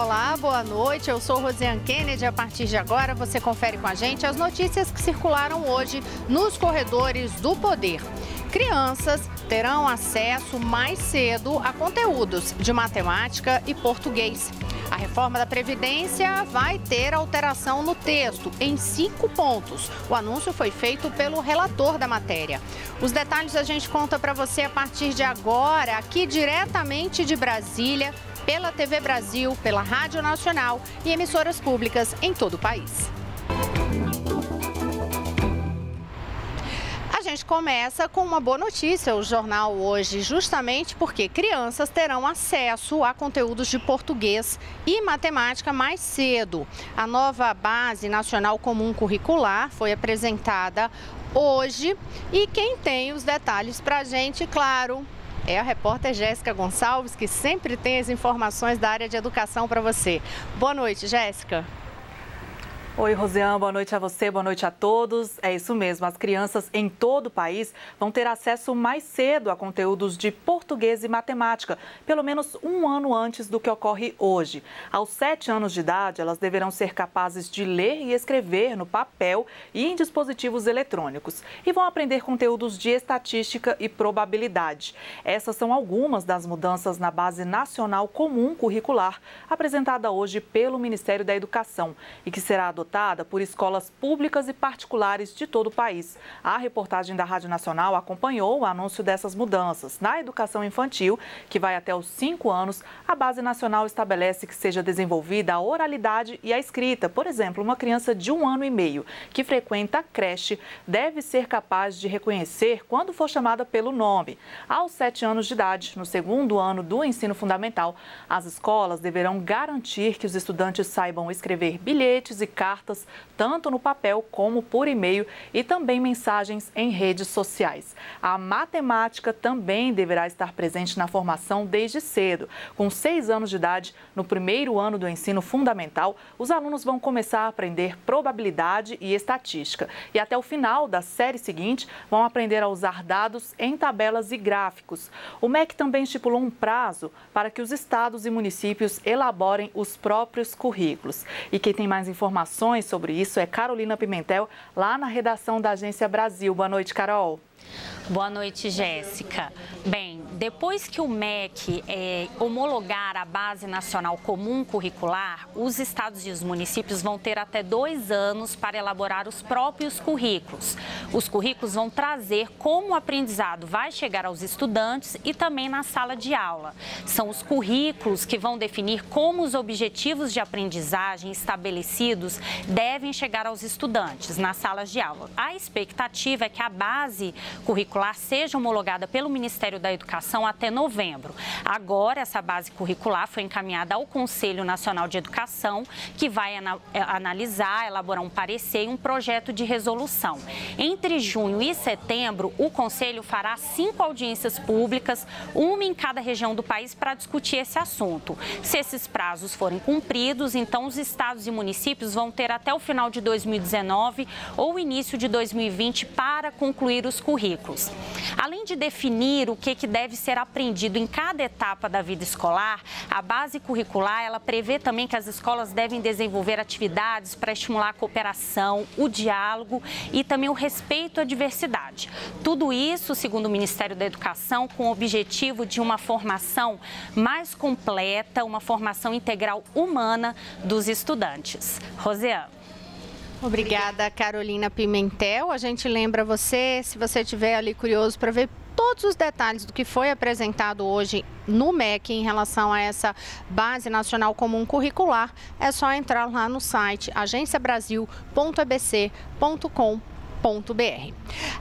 Olá, boa noite. Eu sou Rosiane Kennedy. A partir de agora, você confere com a gente as notícias que circularam hoje nos corredores do poder. Crianças terão acesso mais cedo a conteúdos de matemática e português. A reforma da Previdência vai ter alteração no texto, em 5 pontos. O anúncio foi feito pelo relator da matéria. Os detalhes a gente conta para você a partir de agora, aqui diretamente de Brasília, pela TV Brasil, pela Rádio Nacional e emissoras públicas em todo o país. A gente começa com uma boa notícia, o jornal hoje, justamente porque crianças terão acesso a conteúdos de português e matemática mais cedo. A nova Base Nacional Comum Curricular foi apresentada hoje e quem tem os detalhes para a gente, claro, é a repórter Jéssica Gonçalves, que sempre tem as informações da área de educação para você. Boa noite, Jéssica. Oi, Rosiane, boa noite a você, boa noite a todos. É isso mesmo, as crianças em todo o país vão ter acesso mais cedo a conteúdos de português e matemática, pelo menos um ano antes do que ocorre hoje. Aos 7 anos de idade, elas deverão ser capazes de ler e escrever no papel e em dispositivos eletrônicos. E vão aprender conteúdos de estatística e probabilidade. Essas são algumas das mudanças na Base Nacional Comum Curricular, apresentada hoje pelo Ministério da Educação e que será adotada por escolas públicas e particulares de todo o país. A reportagem da Rádio Nacional acompanhou o anúncio dessas mudanças. Na educação infantil, que vai até os 5 anos, a Base Nacional estabelece que seja desenvolvida a oralidade e a escrita. Por exemplo, uma criança de 1 ano e meio que frequenta a creche deve ser capaz de reconhecer quando for chamada pelo nome. Aos 7 anos de idade, no 2º ano do ensino fundamental, as escolas deverão garantir que os estudantes saibam escrever bilhetes e cartas, tanto no papel como por e-mail e também mensagens em redes sociais. A matemática também deverá estar presente na formação desde cedo. Com 6 anos de idade, no 1º ano do ensino fundamental, os alunos vão começar a aprender probabilidade e estatística. E até o final da série seguinte, vão aprender a usar dados em tabelas e gráficos. O MEC também estipulou um prazo para que os estados e municípios elaborem os próprios currículos. E quem tem mais informações sobre isso é Carolina Pimentel, lá na redação da Agência Brasil. Boa noite, Carol. Boa noite, Jéssica. Bem, depois que o MEC homologar a Base Nacional Comum Curricular, os estados e os municípios vão ter até 2 anos para elaborar os próprios currículos. Os currículos vão trazer como o aprendizado vai chegar aos estudantes e também na sala de aula. São os currículos que vão definir como os objetivos de aprendizagem estabelecidos devem chegar aos estudantes nas salas de aula. A expectativa é que a base curricular seja homologada pelo Ministério da Educação até novembro. Agora, essa base curricular foi encaminhada ao Conselho Nacional de Educação, que vai analisar, elaborar um parecer e um projeto de resolução. Entre junho e setembro, o Conselho fará 5 audiências públicas, uma em cada região do país, para discutir esse assunto. Se esses prazos forem cumpridos, então os estados e municípios vão ter até o final de 2019 ou início de 2020 para concluir os currículos. Além de definir o que deve ser aprendido em cada etapa da vida escolar, a base curricular ela prevê também que as escolas devem desenvolver atividades para estimular a cooperação, o diálogo e também o respeito à diversidade. Tudo isso, segundo o Ministério da Educação, com o objetivo de uma formação mais completa, uma formação integral humana dos estudantes. Rosiane. Obrigada, Carolina Pimentel. A gente lembra você, se você estiver ali curioso para ver todos os detalhes do que foi apresentado hoje no MEC em relação a essa Base Nacional Comum Curricular, é só entrar lá no site agenciabrasil.ebc.com.br.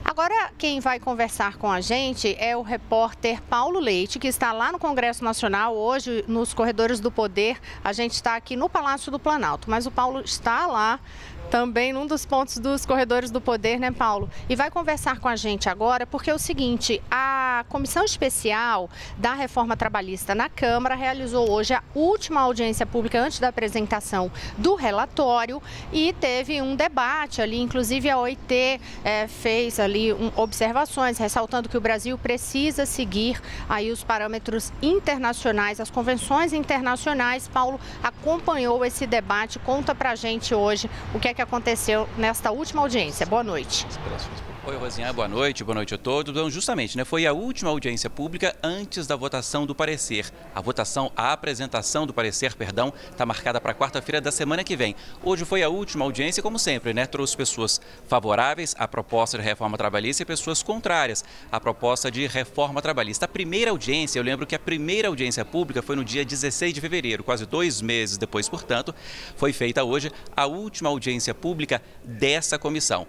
Agora, quem vai conversar com a gente é o repórter Paulo Leite, que está lá no Congresso Nacional, hoje nos corredores do poder. A gente está aqui no Palácio do Planalto, mas o Paulo está lá também num dos pontos dos corredores do poder, né, Paulo? E vai conversar com a gente agora, porque é o seguinte, a Comissão Especial da Reforma Trabalhista na Câmara realizou hoje a última audiência pública antes da apresentação do relatório e teve um debate ali, inclusive a OIT fez ali observações, ressaltando que o Brasil precisa seguir aí os parâmetros internacionais, as convenções internacionais. Paulo acompanhou esse debate, conta pra gente hoje o que é que aconteceu nesta última audiência. Boa noite. Oi, Rosinha, boa noite a todos. Então, justamente, né, foi a última audiência pública antes da votação do parecer. A apresentação do parecer, está marcada para quarta-feira da semana que vem. Hoje foi a última audiência, como sempre, né, trouxe pessoas favoráveis à proposta de reforma trabalhista e pessoas contrárias à proposta de reforma trabalhista. A primeira audiência, eu lembro que a primeira audiência pública foi no dia 16 de fevereiro, quase 2 meses depois, portanto, foi feita hoje a última audiência pública dessa comissão.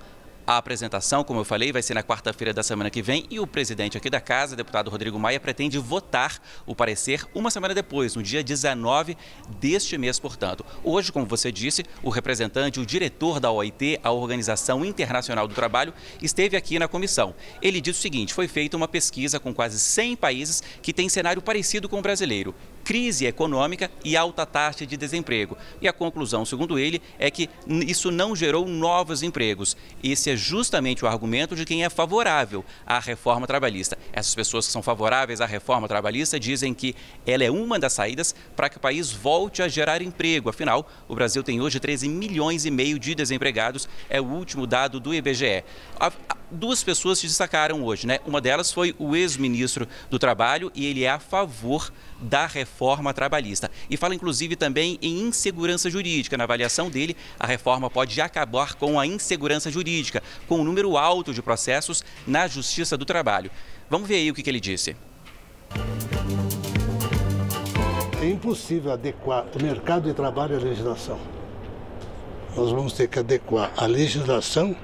A apresentação, como eu falei, vai ser na quarta-feira da semana que vem e o presidente aqui da Casa, deputado Rodrigo Maia, pretende votar o parecer uma semana depois, no dia 19 deste mês, portanto. Hoje, como você disse, o representante, o diretor da OIT, a Organização Internacional do Trabalho, esteve aqui na comissão. Ele disse o seguinte, foi feita uma pesquisa com quase 100 países que tem cenário parecido com o brasileiro. Crise econômica e alta taxa de desemprego. E a conclusão, segundo ele, é que isso não gerou novos empregos. Esse é justamente o argumento de quem é favorável à reforma trabalhista. Essas pessoas que são favoráveis à reforma trabalhista dizem que ela é uma das saídas para que o país volte a gerar emprego. Afinal, o Brasil tem hoje 13,5 milhões de desempregados, é o último dado do IBGE. Duas pessoas se destacaram hoje, né? Uma delas foi o ex-ministro do Trabalho e ele é a favor da reforma trabalhista. E fala, inclusive, também em insegurança jurídica. Na avaliação dele, a reforma pode acabar com a insegurança jurídica, com um número alto de processos na Justiça do Trabalho. Vamos ver aí o que ele disse. É impossível adequar o mercado de trabalho à legislação. Nós vamos ter que adequar a legislação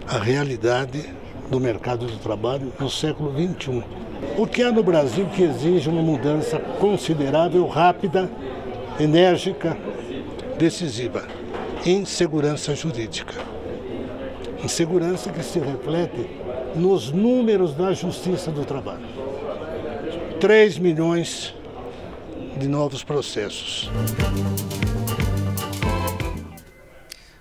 à realidade do mercado de trabalho no século XXI. O que há no Brasil que exige uma mudança considerável, rápida, enérgica, decisiva? Insegurança jurídica. Insegurança que se reflete nos números da Justiça do Trabalho. 3 milhões de novos processos.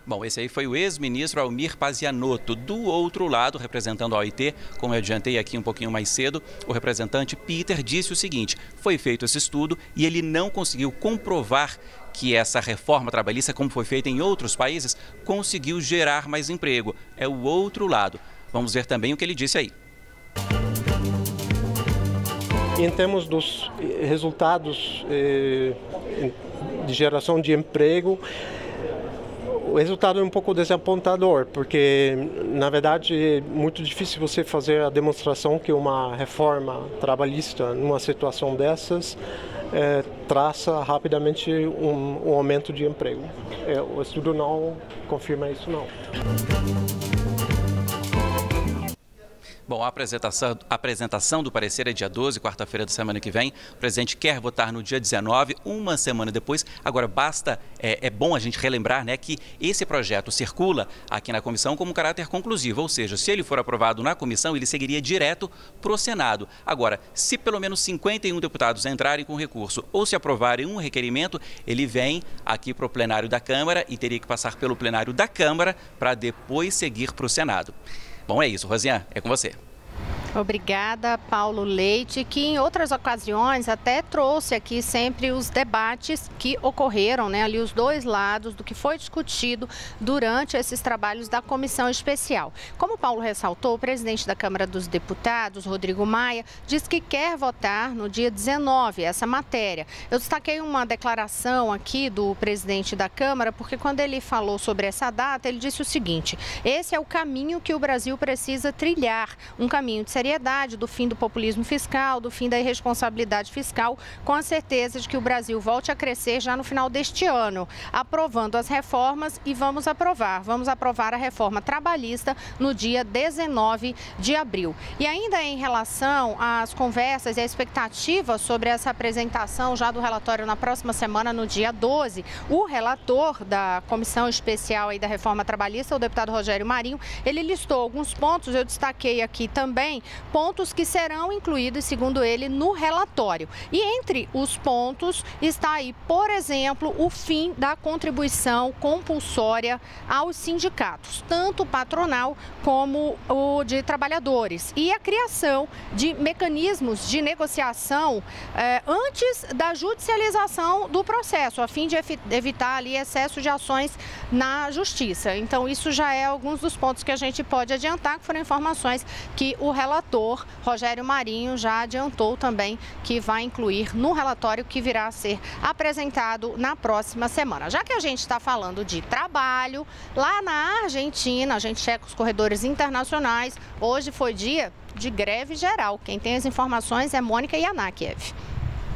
Bom, esse aí foi o ex-ministro Almir Pazianotto. Do outro lado, representando a OIT, como eu adiantei aqui um pouquinho mais cedo, o representante Peter disse o seguinte, foi feito esse estudo e ele não conseguiu comprovar que essa reforma trabalhista, como foi feita em outros países, conseguiu gerar mais emprego. É o outro lado. Vamos ver também o que ele disse aí. Em termos dos resultados de geração de emprego, o resultado é um pouco desapontador, porque, na verdade, é muito difícil você fazer a demonstração que uma reforma trabalhista, numa situação dessas, traça rapidamente um aumento de emprego. O estudo não confirma isso, não. Bom, a apresentação do parecer é dia 12, quarta-feira da semana que vem. O presidente quer votar no dia 19, uma semana depois. Agora, é bom a gente relembrar, né, que esse projeto circula aqui na comissão como caráter conclusivo. Ou seja, se ele for aprovado na comissão, ele seguiria direto para o Senado. Agora, se pelo menos 51 deputados entrarem com recurso ou se aprovarem um requerimento, ele vem aqui para o plenário da Câmara e teria que passar pelo plenário da Câmara para depois seguir para o Senado. Bom, é isso, Rosiane, é com você. Obrigada, Paulo Leite, que em outras ocasiões até trouxe aqui sempre os debates que ocorreram, né, ali os dois lados do que foi discutido durante esses trabalhos da comissão especial. Como o Paulo ressaltou, o presidente da Câmara dos Deputados, Rodrigo Maia, diz que quer votar no dia 19 essa matéria. Eu destaquei uma declaração aqui do presidente da Câmara, porque quando ele falou sobre essa data, ele disse o seguinte: esse é o caminho que o Brasil precisa trilhar, um caminho de seriedade seriedade, do fim do populismo fiscal, do fim da irresponsabilidade fiscal, com a certeza de que o Brasil volte a crescer já no final deste ano, aprovando as reformas e vamos aprovar a reforma trabalhista no dia 19 de abril. E ainda em relação às conversas e a expectativa sobre essa apresentação já do relatório na próxima semana, no dia 12, o relator da Comissão Especial aí da Reforma Trabalhista, o deputado Rogério Marinho, ele listou alguns pontos, eu destaquei aqui também, pontos que serão incluídos, segundo ele, no relatório. E entre os pontos está aí, por exemplo, o fim da contribuição compulsória aos sindicatos, tanto o patronal como o de trabalhadores, e a criação de mecanismos de negociação antes da judicialização do processo, a fim de evitar ali excesso de ações na justiça. Então, isso já é alguns dos pontos que a gente pode adiantar, que foram informações que o relator Rogério Marinho já adiantou também que vai incluir no relatório que virá a ser apresentado na próxima semana. Já que a gente está falando de trabalho, lá na Argentina, a gente checa os corredores internacionais, hoje foi dia de greve geral. Quem tem as informações é Mônica Yanakiev.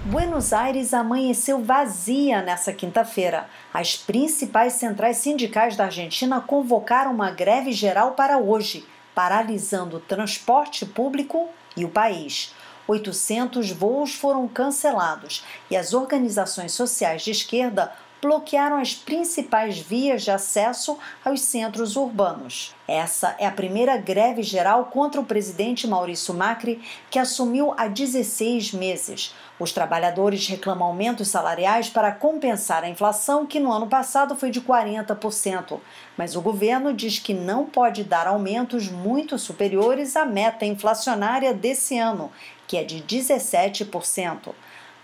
Buenos Aires amanheceu vazia nessa quinta-feira. As principais centrais sindicais da Argentina convocaram uma greve geral para hoje, paralisando o transporte público e o país. 800 voos foram cancelados e as organizações sociais de esquerda bloquearam as principais vias de acesso aos centros urbanos. Essa é a primeira greve geral contra o presidente Maurício Macri, que assumiu há 16 meses. Os trabalhadores reclamam aumentos salariais para compensar a inflação, que no ano passado foi de 40%. Mas o governo diz que não pode dar aumentos muito superiores à meta inflacionária desse ano, que é de 17%.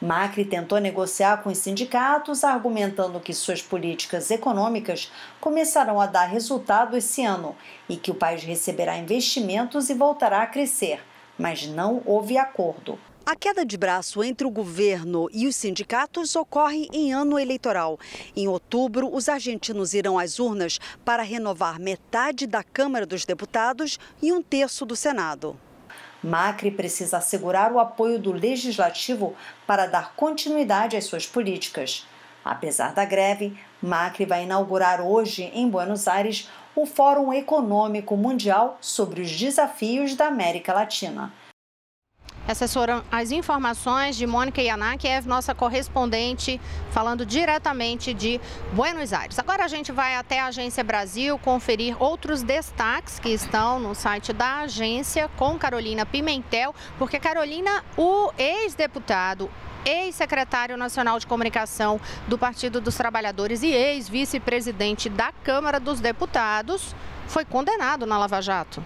Macri tentou negociar com os sindicatos, argumentando que suas políticas econômicas começarão a dar resultado esse ano e que o país receberá investimentos e voltará a crescer, mas não houve acordo. A queda de braço entre o governo e os sindicatos ocorre em ano eleitoral. Em outubro, os argentinos irão às urnas para renovar metade da Câmara dos Deputados e 1/3 do Senado. Macri precisa assegurar o apoio do Legislativo para dar continuidade às suas políticas. Apesar da greve, Macri vai inaugurar hoje, em Buenos Aires, o Fórum Econômico Mundial sobre os desafios da América Latina. Essas foram as informações de Mônica Yanakiev, nossa correspondente, falando diretamente de Buenos Aires. Agora a gente vai até a Agência Brasil conferir outros destaques que estão no site da agência com Carolina Pimentel, porque Carolina, o ex-deputado, ex-secretário nacional de comunicação do Partido dos Trabalhadores e ex-vice-presidente da Câmara dos Deputados, foi condenado na Lava Jato.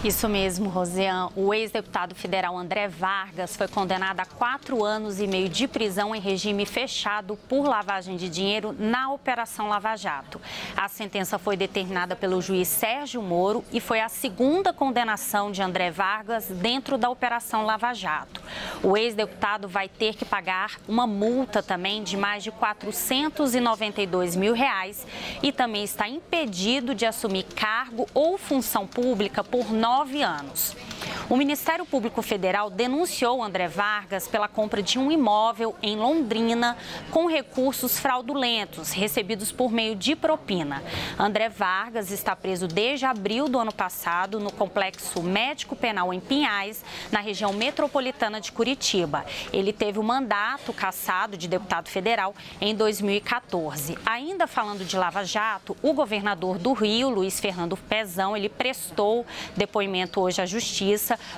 Isso mesmo, Rosiane. O ex-deputado federal André Vargas foi condenado a 4 anos e meio de prisão em regime fechado por lavagem de dinheiro na Operação Lava Jato. A sentença foi determinada pelo juiz Sérgio Moro e foi a segunda condenação de André Vargas dentro da Operação Lava Jato. O ex-deputado vai ter que pagar uma multa também de mais de R$492 mil e também está impedido de assumir cargo ou função pública por 9 anos. O Ministério Público Federal denunciou André Vargas pela compra de um imóvel em Londrina com recursos fraudulentos recebidos por meio de propina. André Vargas está preso desde abril do ano passado no Complexo Médico Penal em Pinhais, na região metropolitana de Curitiba. Ele teve o mandato cassado de deputado federal em 2014. Ainda falando de Lava Jato, o governador do Rio, Luiz Fernando Pezão, ele prestou depoimento hoje à Justiça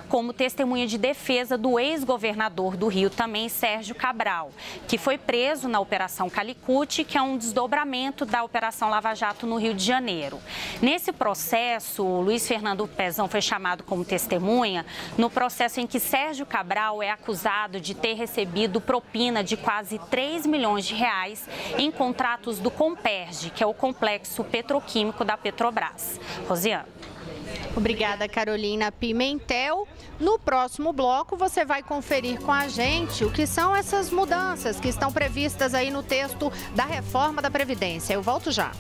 como testemunha de defesa do ex-governador do Rio também, Sérgio Cabral, que foi preso na Operação Calicut, que é um desdobramento da Operação Lava Jato no Rio de Janeiro. Nesse processo, Luiz Fernando Pezão foi chamado como testemunha no processo em que Sérgio Cabral é acusado de ter recebido propina de quase 3 milhões de reais em contratos do Comperj, que é o complexo petroquímico da Petrobras. Rosiane. Obrigada, Carolina Pimentel. No próximo bloco, você vai conferir com a gente o que são essas mudanças que estão previstas aí no texto da reforma da Previdência. Eu volto já.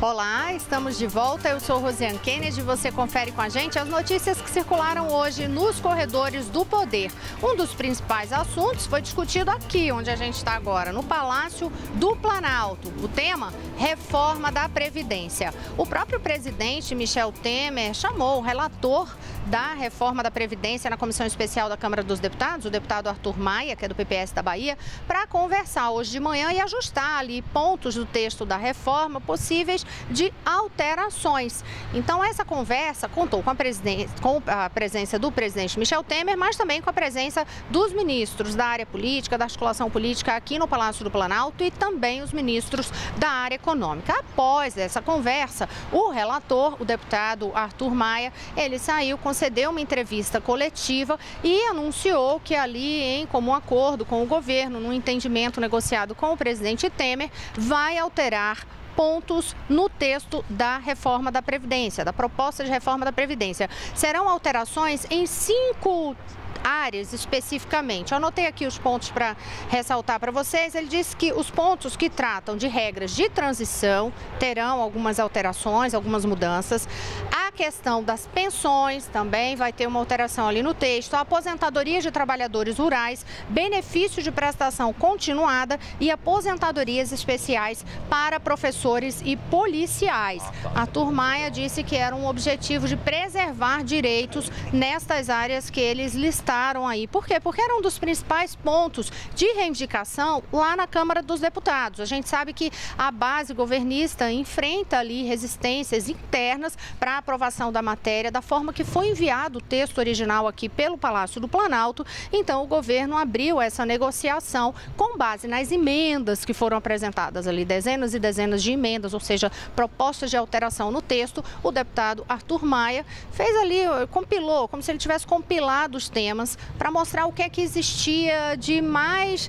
Olá, estamos de volta. Eu sou Rosiane Kennedy. Você confere com a gente as notícias que circularam hoje nos corredores do Poder. Um dos principais assuntos foi discutido aqui, onde a gente está agora, no Palácio do Planalto. O tema: reforma da Previdência. O próprio presidente Michel Temer chamou o relator da reforma da Previdência na Comissão Especial da Câmara dos Deputados, o deputado Arthur Maia, que é do PPS da Bahia, para conversar hoje de manhã e ajustar ali pontos do texto da reforma possíveis de alterações. Então, essa conversa contou com a presença do presidente Michel Temer, mas também com a presença dos ministros da área política, da articulação política aqui no Palácio do Planalto e também os ministros da área econômica. Após essa conversa, o relator, o deputado Arthur Maia, ele saiu, concedeu uma entrevista coletiva e anunciou que ali, em comum acordo com o governo, num entendimento negociado com o presidente Temer, vai alterar pontos no texto da reforma da Previdência, da proposta de reforma da Previdência. Serão alterações em 5 áreas especificamente. Eu anotei aqui os pontos para ressaltar para vocês. Ele disse que os pontos que tratam de regras de transição terão algumas alterações, algumas mudanças. A questão das pensões também vai ter uma alteração ali no texto. A aposentadoria de trabalhadores rurais, benefício de prestação continuada e aposentadorias especiais para professores e policiais. Arthur Maia disse que era um objetivo de preservar direitos nestas áreas que eles listaram aí. Por quê? Porque era um dos principais pontos de reivindicação lá na Câmara dos Deputados. A gente sabe que a base governista enfrenta ali resistências internas para a aprovação da matéria, da forma que foi enviado o texto original aqui pelo Palácio do Planalto. Então, o governo abriu essa negociação com base nas emendas que foram apresentadas ali, dezenas e dezenas de emendas, ou seja, propostas de alteração no texto. O deputado Arthur Maia fez ali, compilou, como se ele tivesse compilado os temas para mostrar o que é que existia de mais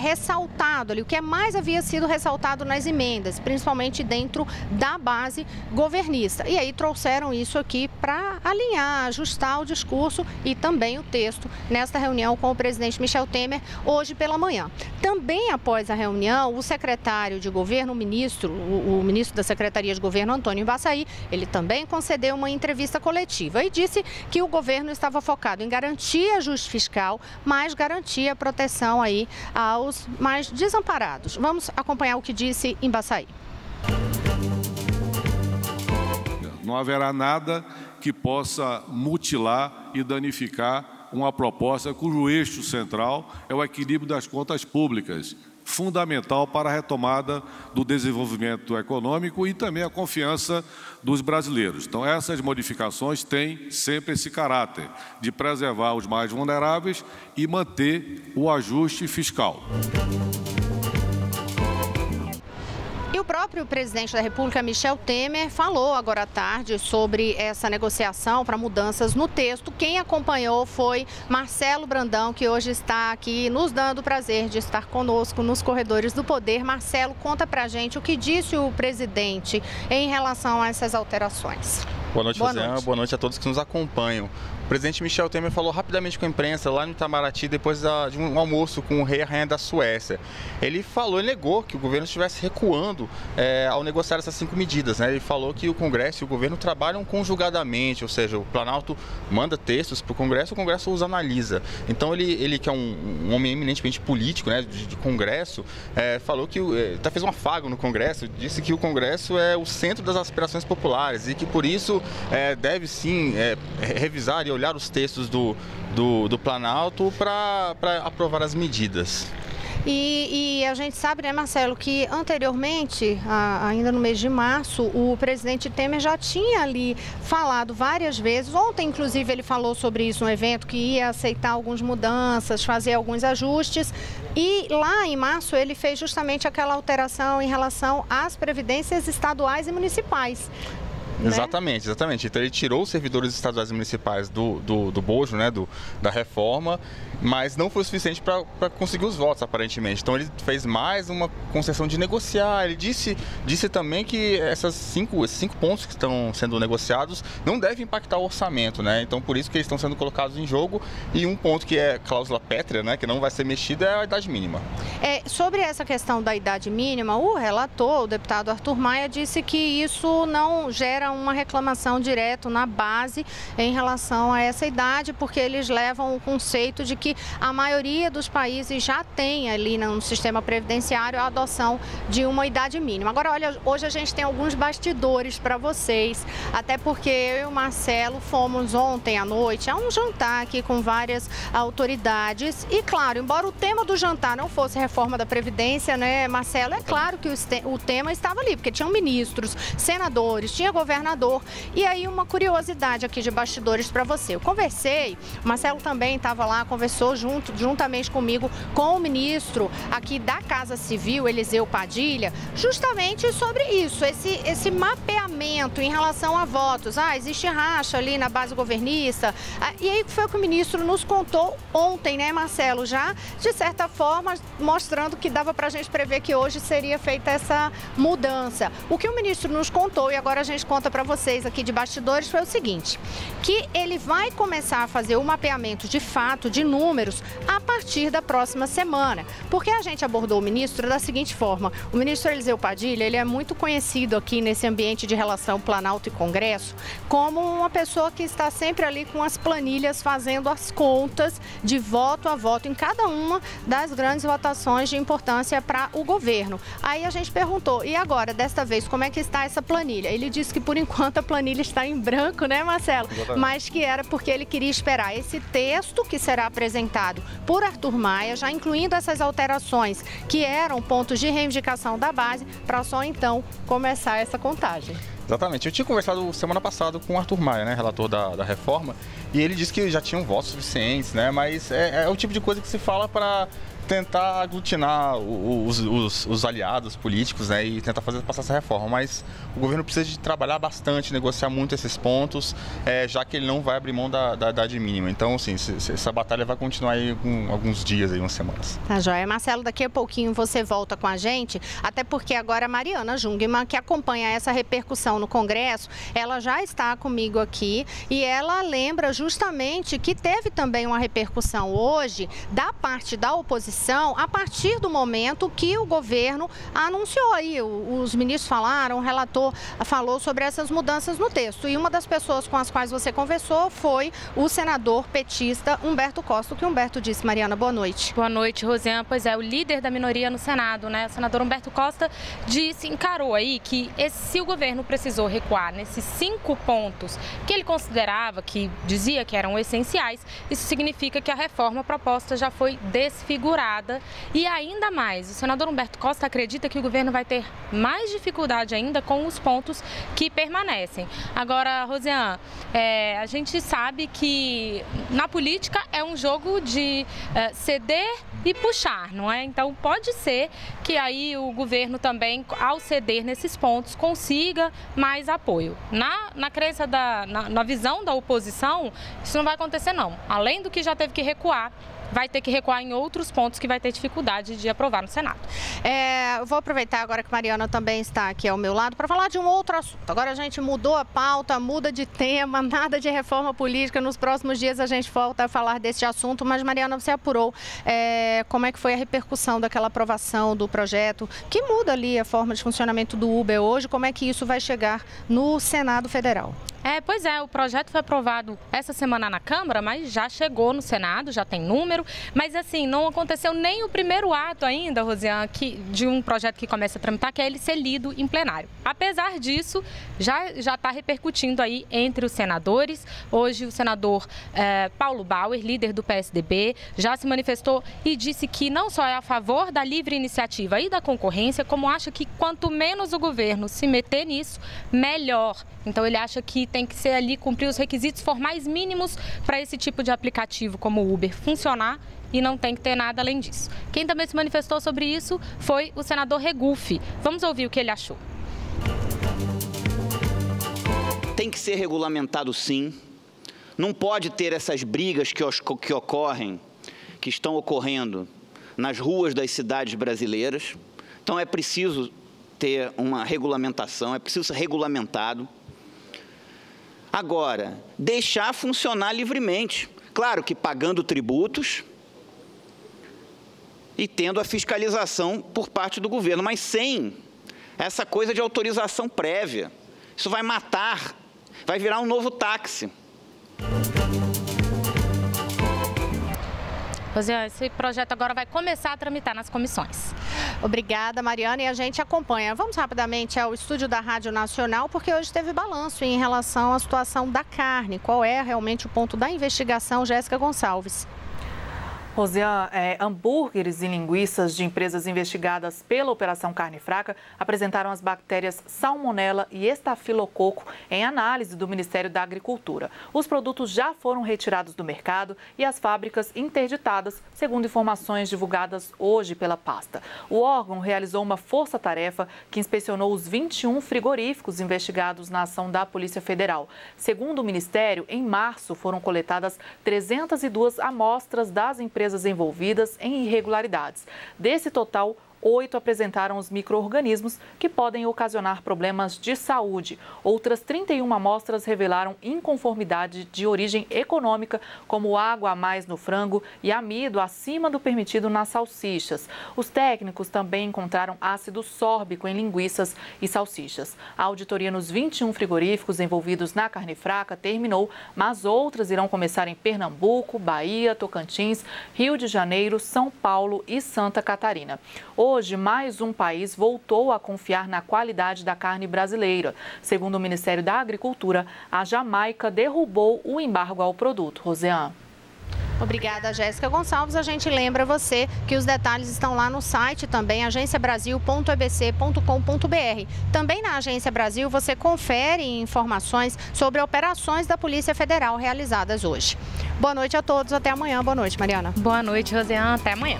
ressaltado ali, o que mais havia sido ressaltado nas emendas, principalmente dentro da base governista. E aí trouxeram isso aqui para alinhar, ajustar o discurso e também o texto nesta reunião com o presidente Michel Temer hoje pela manhã. Também após a reunião, o secretário de governo, o ministro da Secretaria de Governo, Antônio Embaçaí, ele também concedeu uma entrevista coletiva e disse que o governo estava focado em garantir ajuste fiscal, mas garantir a proteção aí aos mais desamparados. Vamos acompanhar o que disse Embaçaí. Não haverá nada que possa mutilar e danificar uma proposta cujo eixo central é o equilíbrio das contas públicas, fundamental para a retomada do desenvolvimento econômico e também a confiança dos brasileiros. Então, essas modificações têm sempre esse caráter de preservar os mais vulneráveis e manter o ajuste fiscal. E o próprio presidente da República, Michel Temer, falou agora à tarde sobre essa negociação para mudanças no texto. Quem acompanhou foi Marcelo Brandão, que hoje está aqui nos dando o prazer de estar conosco nos corredores do Poder. Marcelo, conta pra gente o que disse o presidente em relação a essas alterações. Boa noite, Rosiane. Boa noite a todos que nos acompanham. O presidente Michel Temer falou rapidamente com a imprensa lá no Itamaraty depois de um almoço com o rei e a rainha da Suécia. Ele negou que o governo estivesse recuando ao negociar essas 5 medidas, né? Ele falou que o Congresso e o governo trabalham conjugadamente, ou seja, o Planalto manda textos para o Congresso os analisa. Então ele que é um homem eminentemente político, né, de Congresso, falou que até fez um afago no Congresso, disse que o Congresso é o centro das aspirações populares e que por isso deve sim revisar e olhar os textos do Planalto para aprovar as medidas. E a gente sabe, né, Marcelo, que anteriormente, ainda no mês de março, o presidente Temer já tinha ali falado várias vezes. Ontem, inclusive, ele falou sobre isso no evento, que ia aceitar algumas mudanças, fazer alguns ajustes. E lá em março ele fez justamente aquela alteração em relação às previdências estaduais e municipais. né? Exatamente. Então ele tirou os servidores estaduais e municipais do bojo, né, da reforma, mas não foi o suficiente para conseguir os votos, aparentemente. Então ele fez mais uma concessão de negociar. Ele disse também que esses cinco pontos que estão sendo negociados não devem impactar o orçamento, né? Então por isso que eles estão sendo colocados em jogo, e um ponto que é cláusula pétrea, né, que não vai ser mexida, é a idade mínima. Sobre essa questão da idade mínima, o relator, o deputado Arthur Maia, disse que isso não gera uma reclamação direto na base em relação a essa idade, porque eles levam o conceito de que a maioria dos países já tem ali no sistema previdenciário a adoção de uma idade mínima. Agora, olha, hoje a gente tem alguns bastidores para vocês, até porque eu e o Marcelo fomos ontem à noite a um jantar aqui com várias autoridades e, claro, embora o tema do jantar não fosse reforma da Previdência, né, Marcelo, é claro que o tema estava ali, porque tinham ministros, senadores, tinha governador. E aí uma curiosidade aqui de bastidores para você. Eu conversei, o Marcelo também estava lá, conversou juntamente comigo com o ministro aqui da Casa Civil, Eliseu Padilha, justamente sobre isso, esse mapeamento em relação a votos. Existe racha ali na base governista. E aí foi o que o ministro nos contou ontem, né, Marcelo? Já, de certa forma, mostrando que dava para a gente prever que hoje seria feita essa mudança. O que o ministro nos contou, e agora a gente conta para vocês aqui de bastidores, foi o seguinte, que ele vai começar a fazer o mapeamento de fato, de números, a partir da próxima semana. Porque a gente abordou o ministro da seguinte forma, o ministro Eliseu Padilha, ele é muito conhecido aqui nesse ambiente de relação Planalto e Congresso, como uma pessoa que está sempre ali com as planilhas, fazendo as contas de voto a voto em cada uma das grandes votações de importância para o governo. Aí a gente perguntou, e agora, desta vez, como é que está essa planilha? Ele disse que por enquanto a planilha está em branco, né, Marcelo? Exatamente. Mas que era porque ele queria esperar esse texto que será apresentado por Arthur Maia, já incluindo essas alterações que eram pontos de reivindicação da base, para só então começar essa contagem. Exatamente. Eu tinha conversado semana passada com o Arthur Maia, né, relator da reforma, e ele disse que já tinham votos suficientes, né, mas é o tipo de coisa que se fala para tentar aglutinar os aliados políticos, né, e tentar passar essa reforma, mas o governo precisa de trabalhar bastante, negociar muito esses pontos, já que ele não vai abrir mão da idade mínima. Então, assim, essa batalha vai continuar aí com alguns dias, aí, umas semanas. Tá joia. Marcelo, daqui a pouquinho você volta com a gente, até porque agora a Mariana Jungmann, que acompanha essa repercussão no Congresso, ela já está comigo aqui e ela lembra justamente que teve também uma repercussão hoje da parte da oposição, a partir do momento que o governo anunciou aí, os ministros falaram, o relator falou sobre essas mudanças no texto. E uma das pessoas com as quais você conversou foi o senador petista Humberto Costa. O que Humberto disse, Mariana? Boa noite. Boa noite, Rosiane. Pois é, o líder da minoria no Senado, né, o senador Humberto Costa, encarou aí que se o governo precisou recuar nesses 5 pontos que ele considerava, que dizia que eram essenciais, isso significa que a reforma proposta já foi desfigurada. E ainda mais, o senador Humberto Costa acredita que o governo vai ter mais dificuldade ainda com os pontos que permanecem. Agora, Rosiane, a gente sabe que na política é um jogo de ceder e puxar, não é? Então pode ser que aí o governo também, ao ceder nesses pontos, consiga mais apoio. Na crença, na visão da oposição, isso não vai acontecer não. Além do que já teve que recuar, vai ter que recuar em outros pontos que vai ter dificuldade de aprovar no Senado. Eu vou aproveitar agora que Mariana também está aqui ao meu lado para falar de um outro assunto. Agora a gente mudou a pauta, muda de tema, nada de reforma política. Nos próximos dias a gente volta a falar desse assunto, mas Mariana, você apurou como é que foi a repercussão daquela aprovação do projeto que muda ali a forma de funcionamento do Uber hoje, como é que isso vai chegar no Senado Federal? Pois é, o projeto foi aprovado essa semana na Câmara, mas já chegou no Senado, já tem número, mas assim, não aconteceu nem o primeiro ato ainda, Rosiane, de um projeto que começa a tramitar, que é ele ser lido em plenário. Apesar disso, já está repercutindo aí entre os senadores. Hoje o senador Paulo Bauer, líder do PSDB, já se manifestou e disse que não só é a favor da livre iniciativa e da concorrência, como acha que quanto menos o governo se meter nisso, melhor. Então ele acha que tem que ser ali cumprir os requisitos formais mínimos para esse tipo de aplicativo como o Uber funcionar e não tem que ter nada além disso. Quem também se manifestou sobre isso foi o senador Regufe. Vamos ouvir o que ele achou. tem que ser regulamentado sim. Não pode ter essas brigas que estão ocorrendo nas ruas das cidades brasileiras. Então é preciso ter uma regulamentação, é preciso ser regulamentado. Agora, deixar funcionar livremente. Claro que pagando tributos e tendo a fiscalização por parte do governo, mas sem essa coisa de autorização prévia. Isso vai matar, vai virar um novo táxi. Rosiane, esse projeto agora vai começar a tramitar nas comissões. Obrigada, Mariana, e a gente acompanha. Vamos rapidamente ao estúdio da Rádio Nacional, porque hoje teve balanço em relação à situação da carne. Qual é realmente o ponto da investigação, Jéssica Gonçalves? Rosiane, hambúrgueres e linguiças de empresas investigadas pela Operação Carne Fraca apresentaram as bactérias Salmonella e Estafilococo em análise do Ministério da Agricultura. Os produtos já foram retirados do mercado e as fábricas interditadas, segundo informações divulgadas hoje pela pasta. O órgão realizou uma força-tarefa que inspecionou os 21 frigoríficos investigados na ação da Polícia Federal. Segundo o Ministério, em março foram coletadas 302 amostras das empresas envolvidas em irregularidades. Desse total, 8 apresentaram os micro-organismos que podem ocasionar problemas de saúde. Outras 31 amostras revelaram inconformidade de origem econômica, como água a mais no frango e amido acima do permitido nas salsichas. Os técnicos também encontraram ácido sórbico em linguiças e salsichas. A auditoria nos 21 frigoríficos envolvidos na carne fraca terminou, mas outras irão começar em Pernambuco, Bahia, Tocantins, Rio de Janeiro, São Paulo e Santa Catarina. Hoje, mais um país voltou a confiar na qualidade da carne brasileira. Segundo o Ministério da Agricultura, a Jamaica derrubou o embargo ao produto. Rosiane. Obrigada, Jéssica Gonçalves. A gente lembra você que os detalhes estão lá no site também, agenciabrasil.ebc.com.br. Também na Agência Brasil você confere informações sobre operações da Polícia Federal realizadas hoje. Boa noite a todos, até amanhã. Boa noite, Mariana. Boa noite, Rosiane, até amanhã.